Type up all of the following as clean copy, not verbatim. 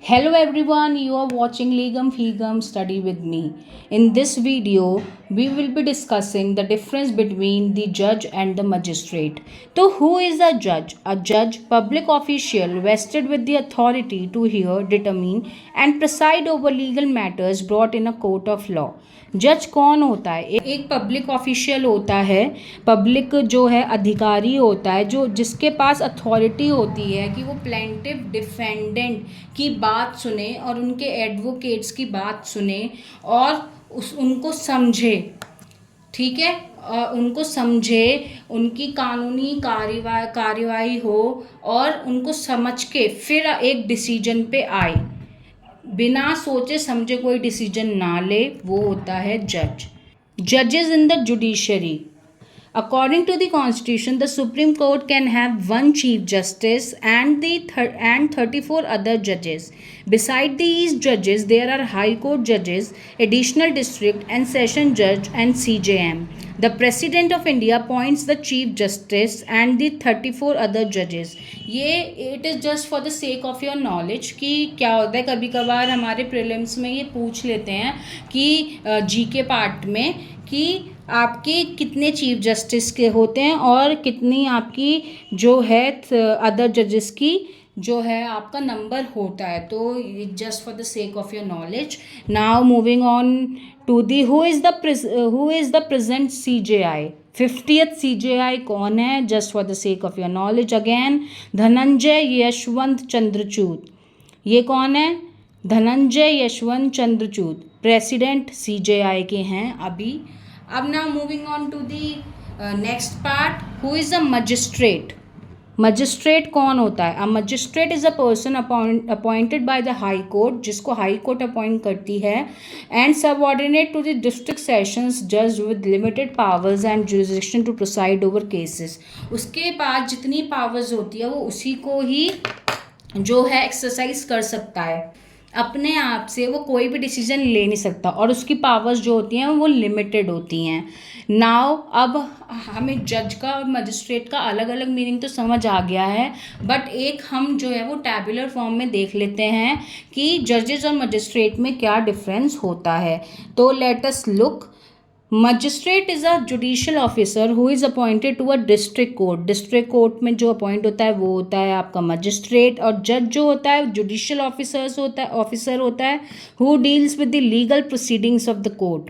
Hello everyone, you are watching Legum Fegum Study with me. In this video, we will be discussing the difference between the judge and the magistrate. So, who is a judge? A judge, public official vested with the authority to hear, determine, and preside over legal matters brought in a court of law. जज कौन होता है? एक public official होता है, public जो है अधिकारी होता है, जो जिसके पास अथॉरिटी होती है कि वो प्लेंटिव डिफेंडेंट की बात सुने और उनके एडवोकेट्स की बात सुने और उनको समझे। ठीक है, उनको समझे, उनकी कानूनी कार्यवाही हो और उनको समझ के फिर एक डिसीजन पे आए, बिना सोचे समझे कोई डिसीजन ना ले, वो होता है जज। जजेस in the judiciary. According to the Constitution, the Supreme Court can have one Chief Justice and 34 other judges. Beside these judges, there are High Court judges, Additional District and Session Judge and CJM. The President of India appoints the Chief Justice and the 34 other judges. ये it is just for the sake of your knowledge कि क्या होता है, कभी कभार हमारे prelims में ये पूछ लेते हैं कि जीके पार्ट में कि आपके कितने चीफ जस्टिस के होते हैं और कितनी आपकी जो है अदर जजेस की जो है आपका नंबर होता है। तो just for the sake of your knowledge. Now moving on to the who is the present CJI। 50th CJI कौन है? Just for the sake of your knowledge again, Dhananjaya Yashwant Chandrachud. ये कौन है? धनंजय यशवंत चंद्रचूड प्रेसिडेंट CJI के हैं अभी। अब now moving on to the next part, who is a magistrate. Magistrate कौन होता है? A magistrate is a person appointed by the high court, जिसको हाई कोर्ट अपॉइंट करती है, and subordinate to the district sessions जज with limited powers and jurisdiction to preside over cases. उसके पास जितनी पावर्स होती है वो उसी को ही जो है एक्सरसाइज कर सकता है, अपने आप से वो कोई भी डिसीजन ले नहीं सकता और उसकी पावर्स जो होती हैं वो लिमिटेड होती हैं। नाउ अब हमें जज का और मजिस्ट्रेट का अलग अलग मीनिंग तो समझ आ गया है, बट एक हम जो है वो टैबुलर फॉर्म में देख लेते हैं कि जजेस और मजिस्ट्रेट में क्या डिफरेंस होता है। तो let us look. Magistrate is a judicial officer who is appointed to a district court. District court में जो अपॉइंट होता है वो होता है आपका मजिस्ट्रेट। और जज जो होता है जुडिशियल ऑफिसर होता है who deals with the legal proceedings of the court.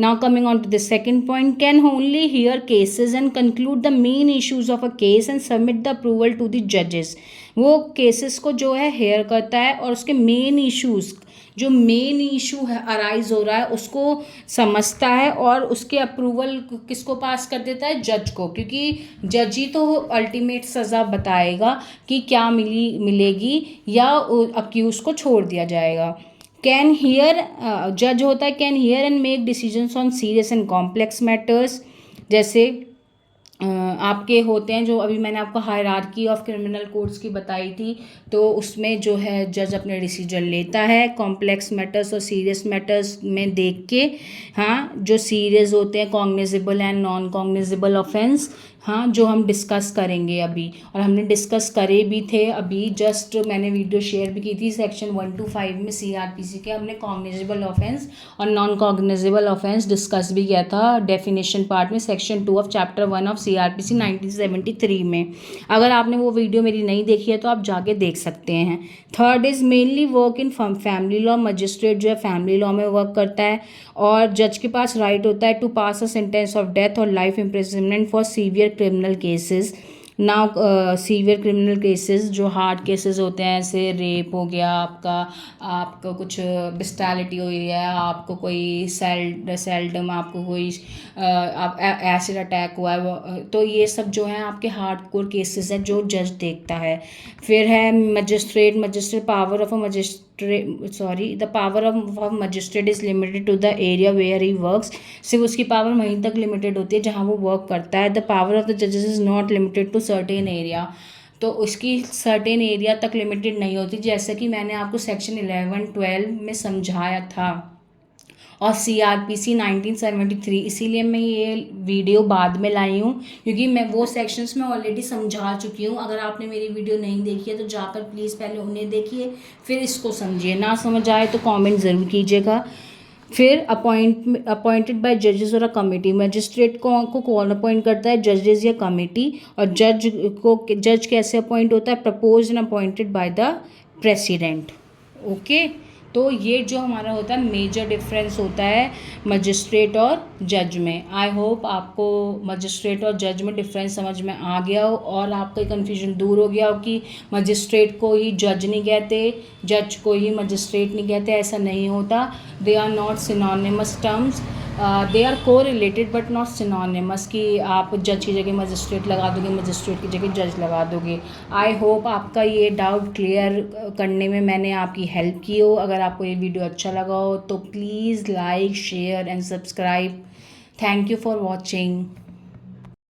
Now coming on to the second point, can only hear cases and conclude the main issues of a case and submit the approval to the जजेस। वो cases को जो है hair करता है और उसके main issues, जो मेन इशू है अराइज हो रहा है, उसको समझता है और उसके अप्रूवल किसको पास कर देता है? जज को, क्योंकि जज ही तो अल्टीमेट सज़ा बताएगा कि क्या मिलेगी या अक्यूज को छोड़ दिया जाएगा। कैन हियर, जज होता है can hear and make decisions on serious and complex matters. जैसे आपके होते हैं जो अभी मैंने आपको हायरार्की ऑफ क्रिमिनल कोर्ट्स की बताई थी, तो उसमें जो है जज अपने डिसीजन लेता है कॉम्प्लेक्स मैटर्स और सीरियस मैटर्स में देख के। हाँ, जो सीरियस होते हैं cognizable and non cognizable offence, हाँ, जो हम डिस्कस करेंगे अभी, और हमने डिस्कस करे भी थे अभी, जस्ट मैंने वीडियो शेयर भी की थी सेक्शन 1 to 5 में CRPC के हमने कॉग्निजेबल ऑफेंस और नॉन कॉग्निजेबल ऑफेंस डिस्कस भी किया था डेफिनेशन पार्ट में, section 2 of chapter 1 of CRPC 1973 में। अगर आपने वो वीडियो मेरी नहीं देखी है तो आप जाके देख सकते हैं। Third is mainly work in family law. Magistrate जो है फैमिली लॉ में वर्क करता है और जज के पास राइट होता है to pass a sentence of death और life imprisonment for severe criminal cases. Now severe criminal cases जो हार्ड केसेस होते हैं, ऐसे रेप हो गया आपका कुछ बिस्टैलिटी हुई है, आपको कोई सेल्डम आपको कोई एसिड अटैक हुआ है, तो ये सब जो है आपके हार्ड कोर केसेस हैं जो जज देखता है। फिर है magistrate power of a the power of magistrate is limited to the area where he works। सिर्फ उसकी पावर वहीं तक लिमिटेड होती है जहाँ वो वर्क करता है। द पावर ऑफ द जजेस is not limited to certain area, तो उसकी सर्टेन एरिया तक लिमिटेड नहीं होती, जैसे कि मैंने आपको सेक्शन 11-12 में समझाया था। और CRPC 1973। इसीलिए मैं ये वीडियो बाद में लाई हूँ, क्योंकि मैं वो सेक्शंस में ऑलरेडी समझा चुकी हूँ। अगर आपने मेरी वीडियो नहीं देखी है तो जाकर प्लीज़ पहले उन्हें देखिए, फिर इसको समझिए। ना समझ आए तो कमेंट ज़रूर कीजिएगा। फिर अपॉइंटेड बाय जजेस और अ कमेटी, मजिस्ट्रेट को कौन अपॉइंट करता है, जजेस या कमेटी। और जज कैसे अपॉइंट होता है, propose and appointed by the president. Okay, तो ये जो हमारा होता है मेजर डिफरेंस होता है मजिस्ट्रेट और जज में। आई होप आपको मजिस्ट्रेट और जज में डिफरेंस समझ में आ गया हो और आपका कन्फ्यूजन दूर हो गया हो कि मजिस्ट्रेट को ही जज नहीं कहते, जज को ही मजिस्ट्रेट नहीं कहते। ऐसा नहीं होता, they are not synonymous terms, they are correlated but not synonymous कि आप जज की जगह मजिस्ट्रेट लगा दोगे, मजिस्ट्रेट की जगह जज लगा दोगे। आई होप आपका ये डाउट क्लियर करने में मैंने आपकी हेल्प की हो। अगर आपको ये वीडियो अच्छा लगा हो तो please like, share and subscribe. Thank you for watching.